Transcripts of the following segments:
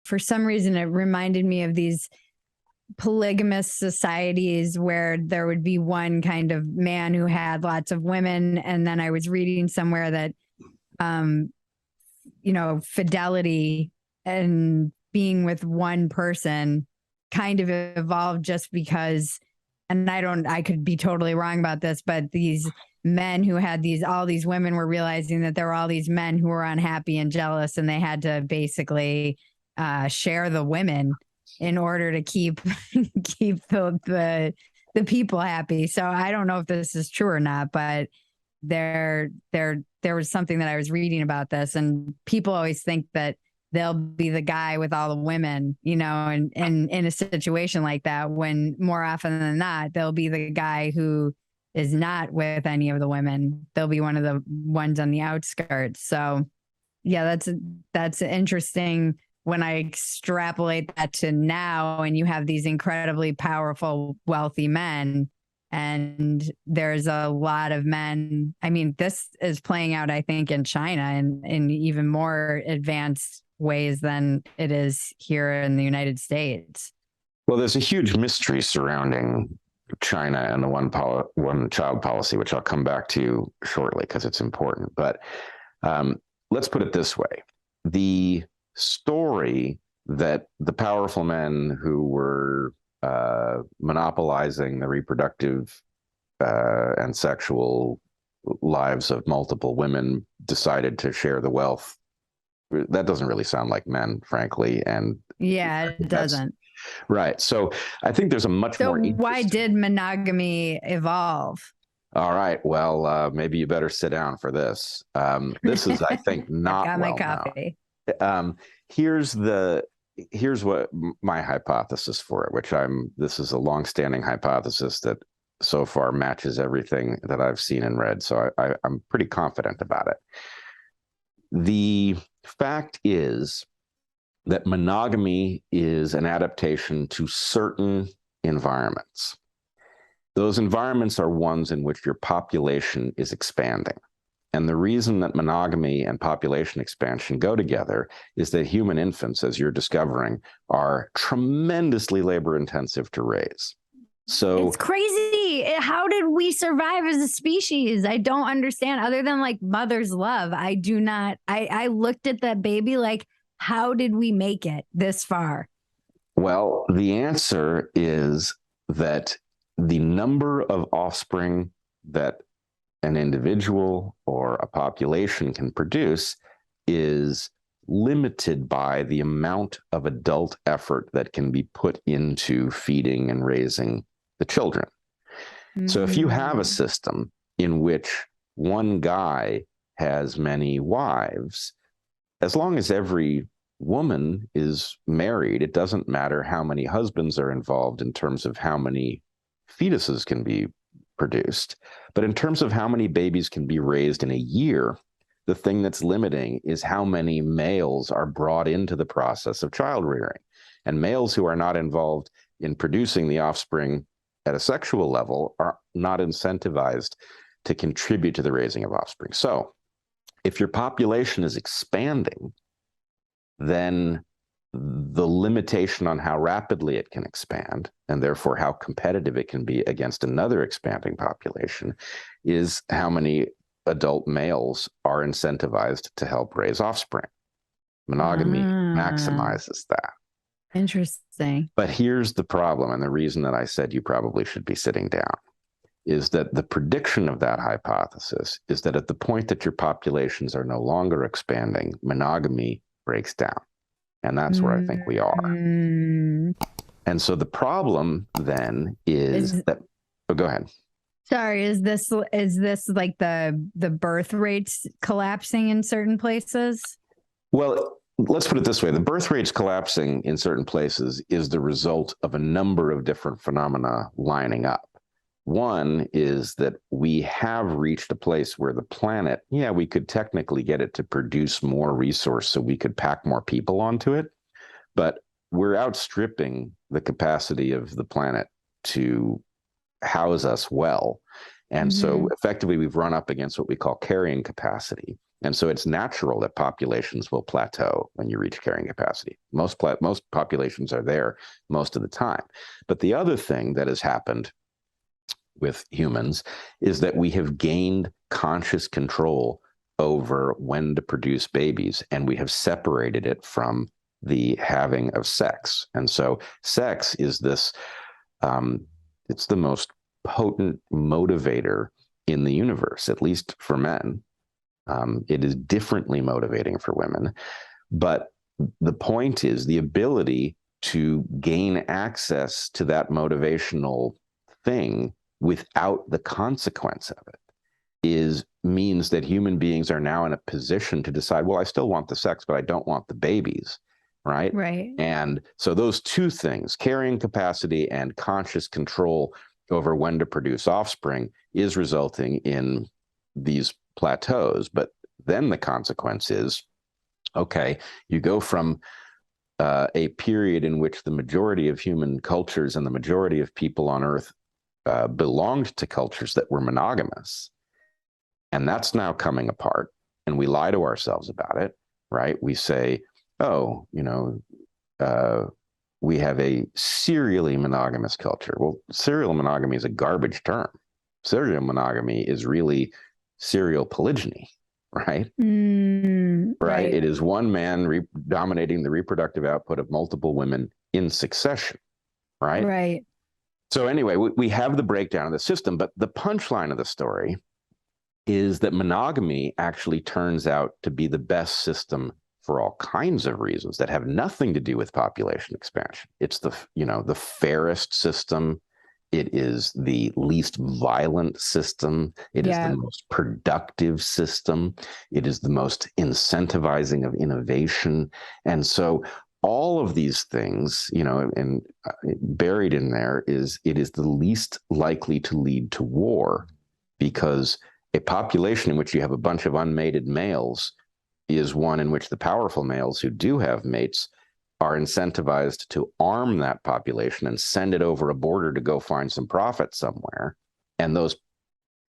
for some reason, it reminded me of these polygamous societies where there would be one kind of man who had lots of women. And then I was reading somewhere that, fidelity and being with one person kind of evolved just because, and I could be totally wrong about this, but these men who had all these women were realizing that there were all these men who were unhappy and jealous, and they had to basically share the women in order to keep the people happy. So I don't know if this is true or not, but there was something that I was reading about this, and people always think that they'll be the guy with all the women, and in a situation like that, when more often than not, they'll be the guy who is not with any of the women. They'll be one of the ones on the outskirts. So yeah, that's interesting when I extrapolate that to now, and you have these incredibly powerful, wealthy men, and there's a lot of men. I mean, this is playing out, I think, in China and in even more advanced ways than it is here in the United States. Well, there's a huge mystery surrounding China and the one child policy, which I'll come back to shortly because it's important. But let's put it this way. The story that the powerful men who were monopolizing the reproductive and sexual lives of multiple women decided to share the wealth, that doesn't really sound like men, frankly. And yeah, it doesn't. Right. So I think there's a much more. So why did monogamy evolve? All right. Well, maybe you better sit down for this. This is, I think, not got well my coffee. Here's what my hypothesis for it, this is a longstanding hypothesis that so far matches everything that I've seen and read. So I'm pretty confident about it. The fact is that monogamy is an adaptation to certain environments. Those environments are ones in which your population is expanding. And the reason that monogamy and population expansion go together is that human infants, as you're discovering, are tremendously labor intensive to raise. So it's crazy. How did we survive as a species? I don't understand, other than like mother's love. I looked at that baby like, how did we make it this far? Well, the answer is that the number of offspring that an individual or a population can produce is limited by the amount of adult effort that can be put into feeding and raising the children. Mm-hmm. So if you have a system in which one guy has many wives, as long as every woman is married, it doesn't matter how many husbands are involved in terms of how many fetuses can be produced. But in terms of how many babies can be raised in a year, the thing that's limiting is how many males are brought into the process of child rearing. And males who are not involved in producing the offspring at a sexual level are not incentivized to contribute to the raising of offspring. So if your population is expanding, then the limitation on how rapidly it can expand, and therefore how competitive it can be against another expanding population, is how many adult males are incentivized to help raise offspring. Monogamy maximizes that. Interesting. But here's the problem, and the reason that I said you probably should be sitting down, is that the prediction of that hypothesis is that at the point that your populations are no longer expanding, monogamy breaks down. And that's where I think we are. And so the problem then is that, go ahead. Sorry, is this like the birth rates collapsing in certain places? Well, let's put it this way. The birth rates collapsing in certain places is the result of a number of different phenomena lining up. One is that we have reached a place where the planet, we could technically get it to produce more resource so we could pack more people onto it, but we're outstripping the capacity of the planet to house us well. And so effectively we've run up against what we call carrying capacity. And so it's natural that populations will plateau when you reach carrying capacity. Most populations are there most of the time. But the other thing that has happened with humans is that we have gained conscious control over when to produce babies, and we have separated it from the having of sex. And so sex is this, it's the most potent motivator in the universe, at least for men. It is differently motivating for women. But the point is the ability to gain access to that motivational thing without the consequence of it means that human beings are now in a position to decide, well, I still want the sex, but I don't want the babies, right? Right. And so those two things, carrying capacity and conscious control over when to produce offspring, is resulting in these plateaus. But then the consequence is, okay, you go from a period in which the majority of human cultures and the majority of people on Earth belonged to cultures that were monogamous. And that's now coming apart. And we lie to ourselves about it, right? We say, oh, we have a serially monogamous culture. Well, serial monogamy is a garbage term. Serial monogamy is really serial polygyny, right? Right. It is one man dominating the reproductive output of multiple women in succession, right? Right. So anyway, we have the breakdown of the system, but the punchline of the story is that monogamy actually turns out to be the best system for all kinds of reasons that have nothing to do with population expansion. It's the fairest system. It is the least violent system. It is the most productive system. It is the most incentivizing of innovation. And so all of these things, and buried in there is, it is the least likely to lead to war, because a population in which you have a bunch of unmated males is one in which the powerful males who do have mates are incentivized to arm that population and send it over a border to go find some profit somewhere. And those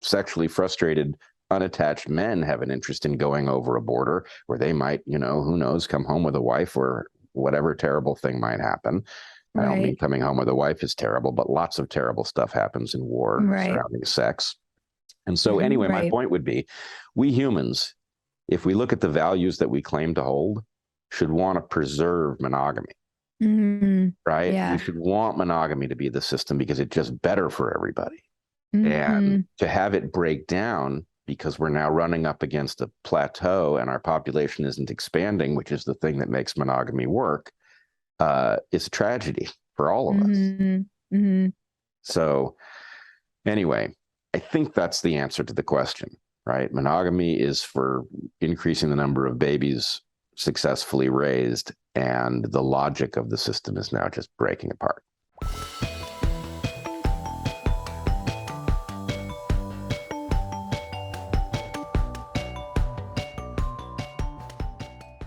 sexually frustrated, unattached men have an interest in going over a border where they might, who knows, come home with a wife, or whatever terrible thing might happen. Right. I don't mean coming home with a wife is terrible, but lots of terrible stuff happens in war surrounding sex. And so anyway, my point would be, we humans, if we look at the values that we claim to hold, should want to preserve monogamy, right? Yeah. We should want monogamy to be the system because it's just better for everybody. And to have it break down because we're now running up against a plateau and our population isn't expanding, which is the thing that makes monogamy work, is a tragedy for all of us. So anyway, I think that's the answer to the question, right? Monogamy is for increasing the number of babies successfully raised, and the logic of the system is now just breaking apart.